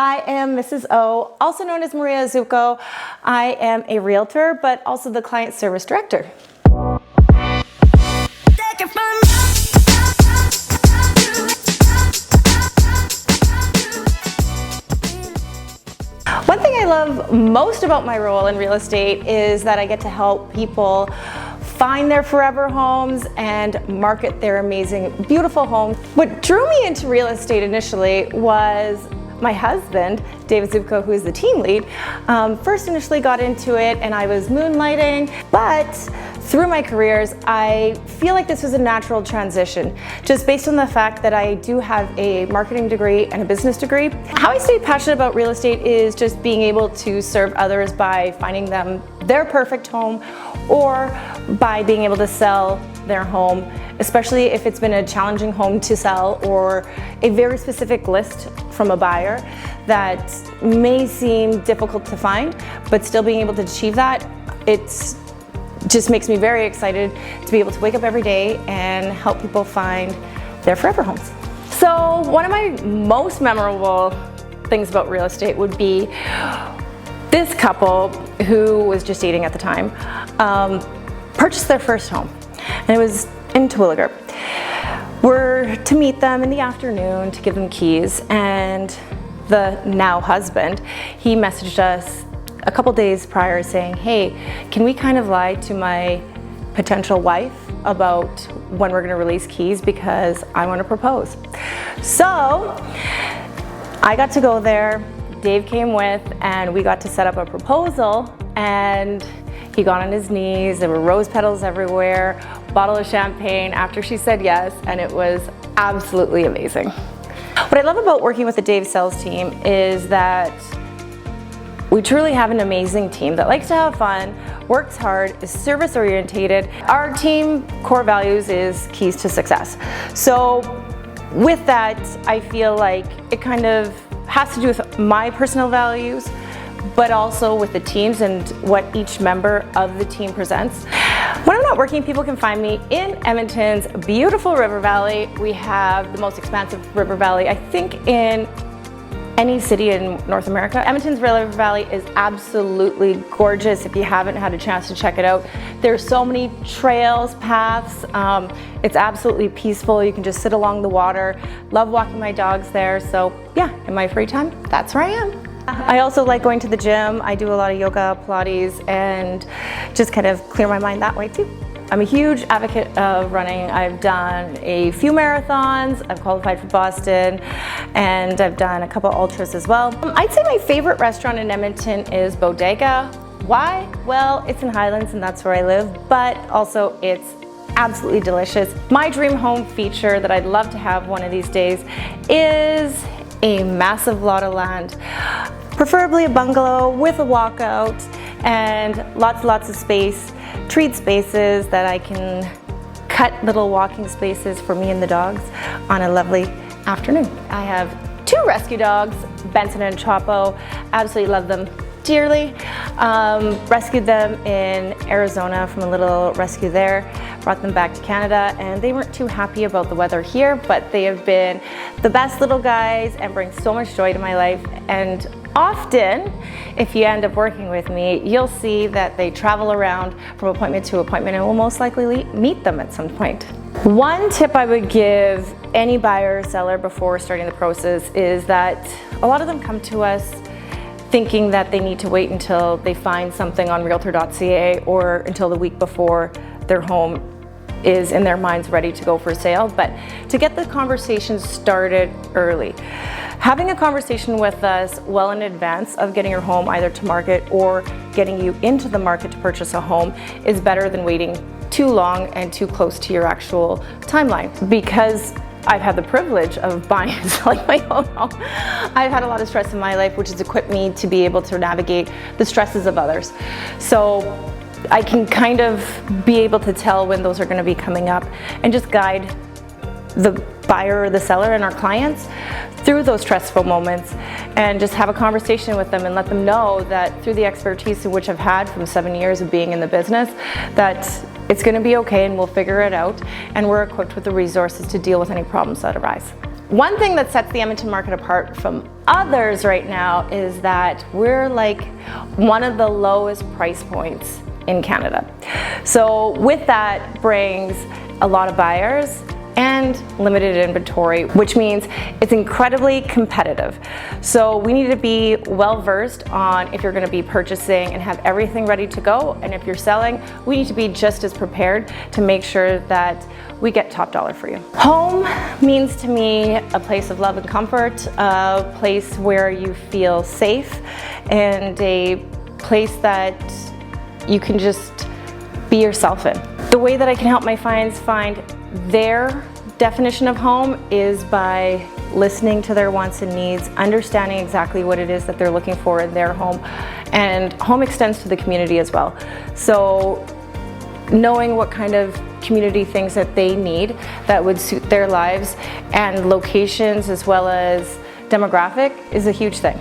I am Mrs. O, also known as Maria Zuko. I am a realtor, but also the client service director. One thing I love most about my role in real estate is that I get to help people find their forever homes and market their amazing, beautiful homes. What drew me into real estate initially was my husband, David Zubko, who is the team lead. First initially got into it and I was moonlighting, but through my careers, I feel like this was a natural transition, just based on the fact that I do have a marketing degree and a business degree. How I stay passionate about real estate is just being able to serve others by finding them their perfect home, or by being able to sell their home, especially if it's been a challenging home to sell or a very specific list from a buyer that may seem difficult to find, but still being able to achieve that, it's just makes me very excited to be able to wake up every day and help people find their forever homes. So one of my most memorable things about real estate would be this couple who was just dating at the time purchased their first home, and it was in Terwillegar. We're to meet them in the afternoon to give them keys, and the now husband, he messaged us a couple days prior saying, hey, can we kind of lie to my potential wife about when we're going to release keys because I want to propose. So I got to go there, Dave came with, and we got to set up a proposal, and he got on his knees, there were rose petals everywhere, bottle of champagne after she said yes, and it was absolutely amazing. What I love about working with the Dave sales team is that we truly have an amazing team that likes to have fun, works hard, is service orientated. Our team core values is keys to success. So with that, I feel like it kind of has to do with my personal values, but also with the teams and what each member of the team presents. When I'm not working, people can find me in Edmonton's beautiful river valley. We have the most expansive river valley, I think, in any city in North America. Edmonton's river valley is absolutely gorgeous if you haven't had a chance to check it out. There's so many trails, paths. It's absolutely peaceful. You can just sit along the water. Love walking my dogs there. So yeah, in my free time, that's where I am. I also like going to the gym. I do a lot of yoga, Pilates, and just kind of clear my mind that way too. I'm a huge advocate of running. I've done a few marathons, I've qualified for Boston, and I've done a couple ultras as well. I'd say my favorite restaurant in Edmonton is Bodega. Why? Well, it's in Highlands and that's where I live, but also it's absolutely delicious. My dream home feature that I'd love to have one of these days is a massive lot of land, preferably a bungalow with a walkout and lots of space, treed spaces that I can cut little walking spaces for me and the dogs on a lovely afternoon. I have two rescue dogs, Benson and Chapo. Absolutely love them dearly. Rescued them in Arizona from a little rescue there, brought them back to Canada, and they weren't too happy about the weather here, but they have been the best little guys and bring so much joy to my life. And often, if you end up working with me, you'll see that they travel around from appointment to appointment and will most likely meet them at some point. One tip I would give any buyer or seller before starting the process is that a lot of them come to us thinking that they need to wait until they find something on realtor.ca or until the week before their home is in their minds ready to go for sale, but to get the conversation started early. Having a conversation with us well in advance of getting your home either to market or getting you into the market to purchase a home is better than waiting too long and too close to your actual timeline. Because I've had the privilege of buying and selling my own home, I've had a lot of stress in my life, which has equipped me to be able to navigate the stresses of others. So I can kind of be able to tell when those are going to be coming up and just guide the buyer or the seller and our clients through those stressful moments and just have a conversation with them and let them know that through the expertise in which I've had from 7 years of being in the business, that it's going to be okay and we'll figure it out, and we're equipped with the resources to deal with any problems that arise. One thing that sets the Edmonton market apart from others right now is that we're like one of the lowest price points in Canada. So with that brings a lot of buyers and limited inventory, which means it's incredibly competitive. So we need to be well versed on if you're going to be purchasing and have everything ready to go, and if you're selling, we need to be just as prepared to make sure that we get top dollar for you. Home means to me a place of love and comfort, a place where you feel safe, and a place that you can just be yourself in. The way that I can help my clients find their definition of home is by listening to their wants and needs, understanding exactly what it is that they're looking for in their home, and home extends to the community as well. So knowing what kind of community things that they need that would suit their lives and locations as well as demographic is a huge thing.